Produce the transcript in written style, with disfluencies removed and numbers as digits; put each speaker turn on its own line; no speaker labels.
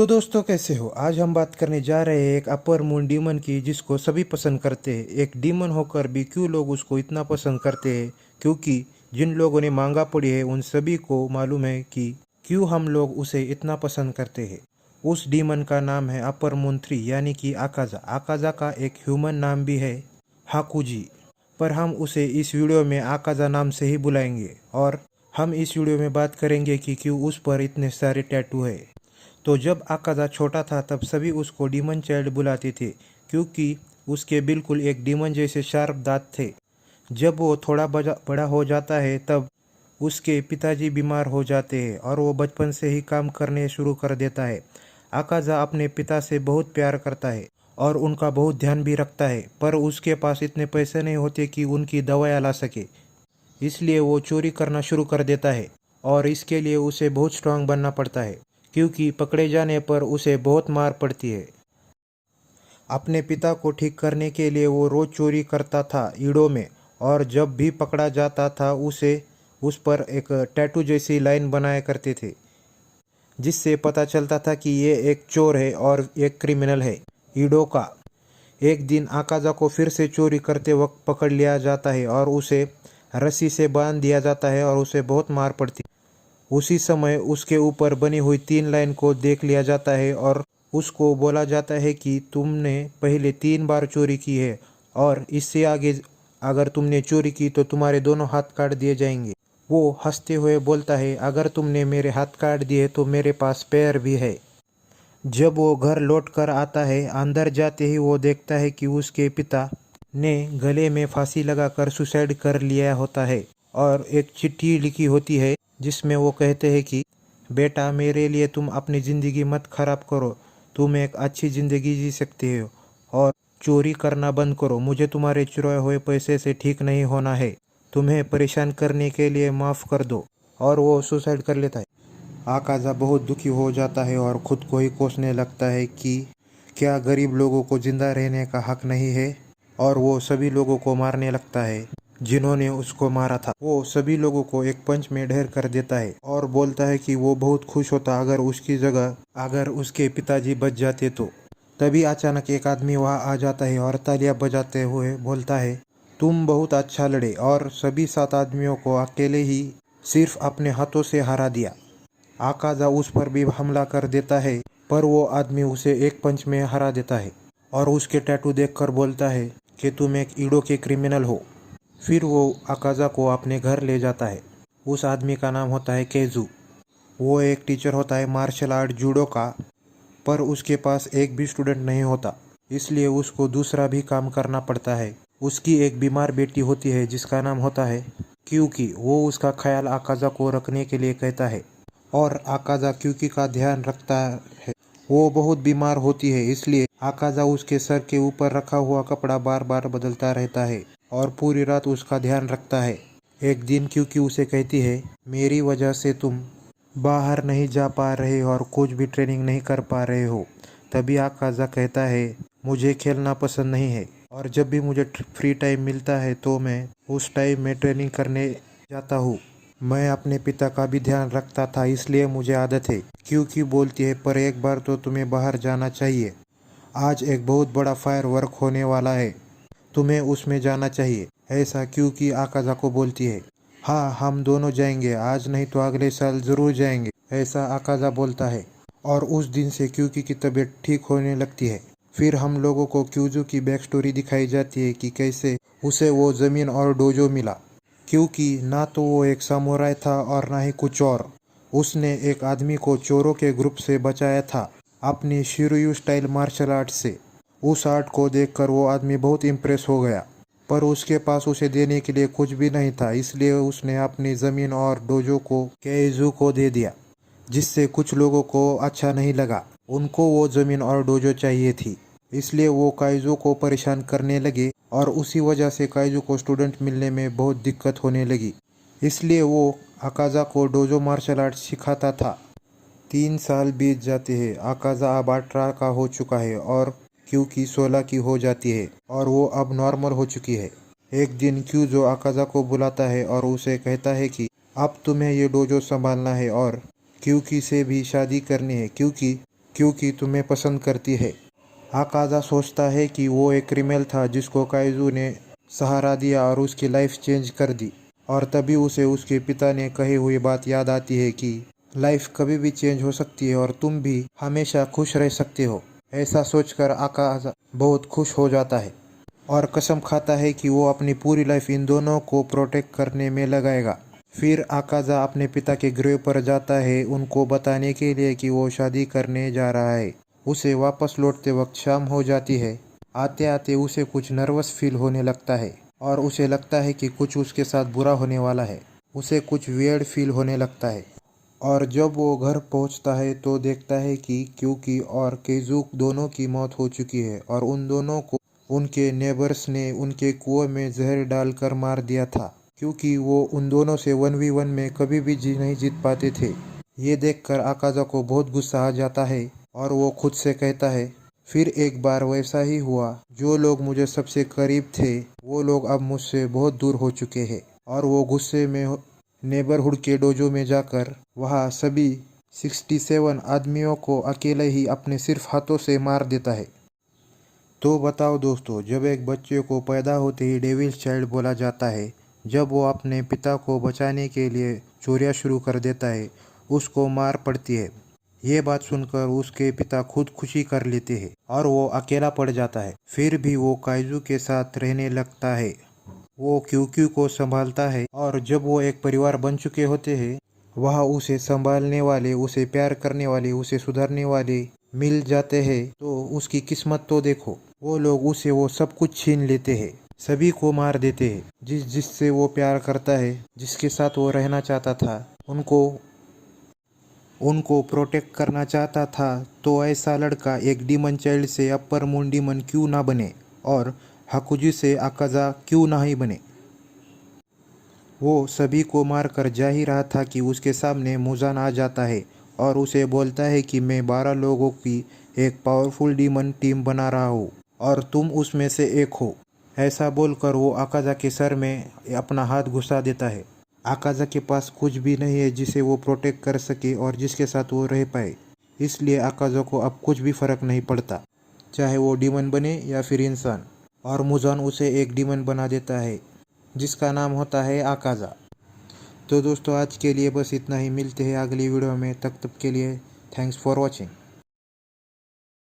तो दोस्तों कैसे हो। आज हम बात करने जा रहे हैं एक अपर मून डीमन की जिसको सभी पसंद करते हैं। एक डीमन होकर भी क्यों लोग उसको इतना पसंद करते हैं, क्योंकि जिन लोगों ने मांगा पढ़ी है उन सभी को मालूम है कि क्यों हम लोग उसे इतना पसंद करते हैं। उस डीमन का नाम है अपर मून 3 यानी कि आकाजा। आकाजा का एक ह्यूमन नाम भी है हाकुजी, पर हम उसे इस वीडियो में आकाजा नाम से ही बुलाएंगे और हम इस वीडियो में बात करेंगे कि क्यों उस पर इतने सारे टैटू है। तो जब आकाजा छोटा था तब सभी उसको डीमन चाइल्ड बुलाते थे, क्योंकि उसके बिल्कुल एक डीमन जैसे शार्प दांत थे। जब वो थोड़ा बड़ा हो जाता है तब उसके पिताजी बीमार हो जाते हैं और वो बचपन से ही काम करने शुरू कर देता है। आकाजा अपने पिता से बहुत प्यार करता है और उनका बहुत ध्यान भी रखता है, पर उसके पास इतने पैसे नहीं होते कि उनकी दवाइयाँ ला सके। इसलिए वो चोरी करना शुरू कर देता है और इसके लिए उसे बहुत स्ट्रांग बनना पड़ता है, क्योंकि पकड़े जाने पर उसे बहुत मार पड़ती है। अपने पिता को ठीक करने के लिए वो रोज चोरी करता था ईडो में, और जब भी पकड़ा जाता था उस पर एक टैटू जैसी लाइन बनाया करते थे, जिससे पता चलता था कि ये एक चोर है और एक क्रिमिनल है ईडो का। एक दिन आकाजा को फिर से चोरी करते वक्त पकड़ लिया जाता है और उसे रस्सी से बांध दिया जाता है और उसे बहुत मार पड़ती। उसी समय उसके ऊपर बनी हुई 3 लाइन को देख लिया जाता है और उसको बोला जाता है कि तुमने पहले 3 बार चोरी की है और इससे आगे अगर तुमने चोरी की तो तुम्हारे दोनों हाथ काट दिए जाएंगे। वो हंसते हुए बोलता है, अगर तुमने मेरे हाथ काट दिए तो मेरे पास पैर भी है। जब वो घर लौट कर आता है, अंदर जाते ही वो देखता है कि उसके पिता ने गले में फांसी लगाकर सुसाइड कर लिया होता है और एक चिट्ठी लिखी होती है जिसमें वो कहते हैं कि बेटा, मेरे लिए तुम अपनी ज़िंदगी मत खराब करो, तुम एक अच्छी ज़िंदगी जी सकते हो और चोरी करना बंद करो। मुझे तुम्हारे चुराए हुए पैसे से ठीक नहीं होना है, तुम्हें परेशान करने के लिए माफ़ कर दो। और वो सुसाइड कर लेता है। आकाजा बहुत दुखी हो जाता है और खुद को ही कोसने लगता है कि क्या गरीब लोगों को जिंदा रहने का हक नहीं है, और वो सभी लोगों को मारने लगता है जिन्होंने उसको मारा था। वो सभी लोगों को एक पंच में ढेर कर देता है और बोलता है कि वो बहुत खुश होता अगर उसकी जगह अगर उसके पिताजी बच जाते तो। तभी अचानक एक आदमी वहाँ आ जाता है और तालियां बजाते हुए बोलता है, तुम बहुत अच्छा लड़े और सभी 7 आदमियों को अकेले ही सिर्फ अपने हाथों से हरा दिया। आकाजा उस पर भी हमला कर देता है, पर वो आदमी उसे एक पंच में हरा देता है और उसके टैटू देखकर बोलता है कि तुम एक ईडो के क्रिमिनल हो। फिर वो आकाजा को अपने घर ले जाता है। उस आदमी का नाम होता है केजू। वो एक टीचर होता है मार्शल आर्ट जूडो का, पर उसके पास एक भी स्टूडेंट नहीं होता, इसलिए उसको दूसरा भी काम करना पड़ता है। उसकी एक बीमार बेटी होती है जिसका नाम होता है क्यूकी। वो उसका ख्याल आकाजा को रखने के लिए कहता है और आकाजा क्यूकी का ध्यान रखता है। वो बहुत बीमार होती है, इसलिए आकाजा उसके सर के ऊपर रखा हुआ कपड़ा बार बार बदलता रहता है और पूरी रात उसका ध्यान रखता है। एक दिन क्यूकी उसे कहती है, मेरी वजह से तुम बाहर नहीं जा पा रहे और कुछ भी ट्रेनिंग नहीं कर पा रहे हो। तभी आकाजा कहता है, मुझे खेलना पसंद नहीं है और जब भी मुझे फ्री टाइम मिलता है तो मैं उस टाइम में ट्रेनिंग करने जाता हूँ। मैं अपने पिता का भी ध्यान रखता था, इसलिए मुझे आदत है। क्योंकि बोलती है, पर एक बार तो तुम्हें बाहर जाना चाहिए। आज एक बहुत बड़ा फायर वर्क होने वाला है, तुम्हें उसमें जाना चाहिए। ऐसा क्योंकि आकाजा को बोलती है। हाँ, हम दोनों जाएंगे, आज नहीं तो अगले साल ज़रूर जाएंगे, ऐसा आकाजा बोलता है। और उस दिन से क्यूकी की तबीयत ठीक होने लगती है। फिर हम लोगों को क्यूजू की बैक स्टोरी दिखाई जाती है कि कैसे उसे वो ज़मीन और डोजो मिला, क्योंकि ना तो वो एक सामुराई था और ना ही कुछ और। उसने एक आदमी को चोरों के ग्रुप से बचाया था अपनी शिरुयू स्टाइल मार्शल आर्ट से। उस आर्ट को देखकर वो आदमी बहुत इम्प्रेस हो गया, पर उसके पास उसे देने के लिए कुछ भी नहीं था, इसलिए उसने अपनी ज़मीन और डोजो को केइजू को दे दिया, जिससे कुछ लोगों को अच्छा नहीं लगा। उनको वो ज़मीन और डोजो चाहिए थी, इसलिए वो काइजू को परेशान करने लगे और उसी वजह से काइजू को स्टूडेंट मिलने में बहुत दिक्कत होने लगी। इसलिए वो आकाजा को डोजो मार्शल आर्ट सिखाता था। 3 साल बीत जाते हैं। आकाजा अब 18 का हो चुका है और क्यूकी 16 की हो जाती है और वो अब नॉर्मल हो चुकी है। एक दिन क्यूजो आकाजा को बुलाता है और उसे कहता है कि अब तुम्हें ये डोजो संभालना है और क्यूकी से भी शादी करनी है, क्योंकि क्योंकि तुम्हें पसंद करती है। आकाजा सोचता है कि वो एक क्रिमिनल था जिसको काइजू ने सहारा दिया और उसकी लाइफ चेंज कर दी। और तभी उसे उसके पिता ने कही हुई बात याद आती है कि लाइफ कभी भी चेंज हो सकती है और तुम भी हमेशा खुश रह सकते हो। ऐसा सोचकर आकाजा बहुत खुश हो जाता है और कसम खाता है कि वो अपनी पूरी लाइफ इन दोनों को प्रोटेक्ट करने में लगाएगा। फिर आकाजा अपने पिता के गृह पर जाता है उनको बताने के लिए कि वो शादी करने जा रहा है। उसे वापस लौटते वक्त शाम हो जाती है। आते आते उसे कुछ नर्वस फील होने लगता है और उसे लगता है कि कुछ उसके साथ बुरा होने वाला है। उसे कुछ वियर्ड फील होने लगता है और जब वो घर पहुंचता है तो देखता है कि क्यूकी और केजू दोनों की मौत हो चुकी है और उन दोनों को उनके नेबर्स ने उनके कुएं में जहर डालकर मार दिया था, क्योंकि वो उन दोनों से 1v1 में कभी भी नहीं जीत पाते थे। ये देखकर आकाजा को बहुत गुस्सा आ जाता है और वो खुद से कहता है, फिर एक बार वैसा ही हुआ। जो लोग मुझे सबसे करीब थे वो लोग अब मुझसे बहुत दूर हो चुके हैं। और वो गुस्से में नेबरहुड के डोजो में जाकर वहाँ सभी 67 आदमियों को अकेले ही अपने सिर्फ हाथों से मार देता है। तो बताओ दोस्तों, जब एक बच्चे को पैदा होते ही डेविल्स चाइल्ड बोला जाता है, जब वो अपने पिता को बचाने के लिए चोरियां शुरू कर देता है, उसको मार पड़ती है। ये बात सुनकर उसके पिता खुद खुशी कर लेते हैं और वो अकेला पड़ जाता है। फिर भी वो काइजू के साथ रहने लगता है। वो क्यूक्यू को संभालता है और जब वो एक परिवार बन चुके होते हैं, वहाँ उसे संभालने वाले, उसे प्यार करने वाले, उसे सुधारने वाले मिल जाते हैं। तो उसकी किस्मत तो देखो, वो लोग उसे वो सब कुछ छीन लेते हैं, सभी को मार देते हैं। जिससे वो प्यार करता है, जिसके साथ वो रहना चाहता था, उनको प्रोटेक्ट करना चाहता था। तो ऐसा लड़का एक डीमन चाइल्ड से अपर मून डीमन क्यों ना बने और हाकुजी से आकाजा क्यों ना ही बने। वो सभी को मारकर जा ही रहा था कि उसके सामने मुजान आ जाता है और उसे बोलता है कि मैं 12 लोगों की एक पावरफुल डीमन टीम बना रहा हूँ और तुम उसमें से एक हो। ऐसा बोलकर वो आकाजा के सर में अपना हाथ घुसा देता है। आकाजा के पास कुछ भी नहीं है जिसे वो प्रोटेक्ट कर सके और जिसके साथ वो रह पाए, इसलिए आकाजा को अब कुछ भी फर्क नहीं पड़ता, चाहे वो डीमन बने या फिर इंसान। और मुजान उसे एक डीमन बना देता है जिसका नाम होता है आकाजा। तो दोस्तों, आज के लिए बस इतना ही। मिलते हैं अगली वीडियो में, तब तक के लिए थैंक्स फॉर वॉचिंग।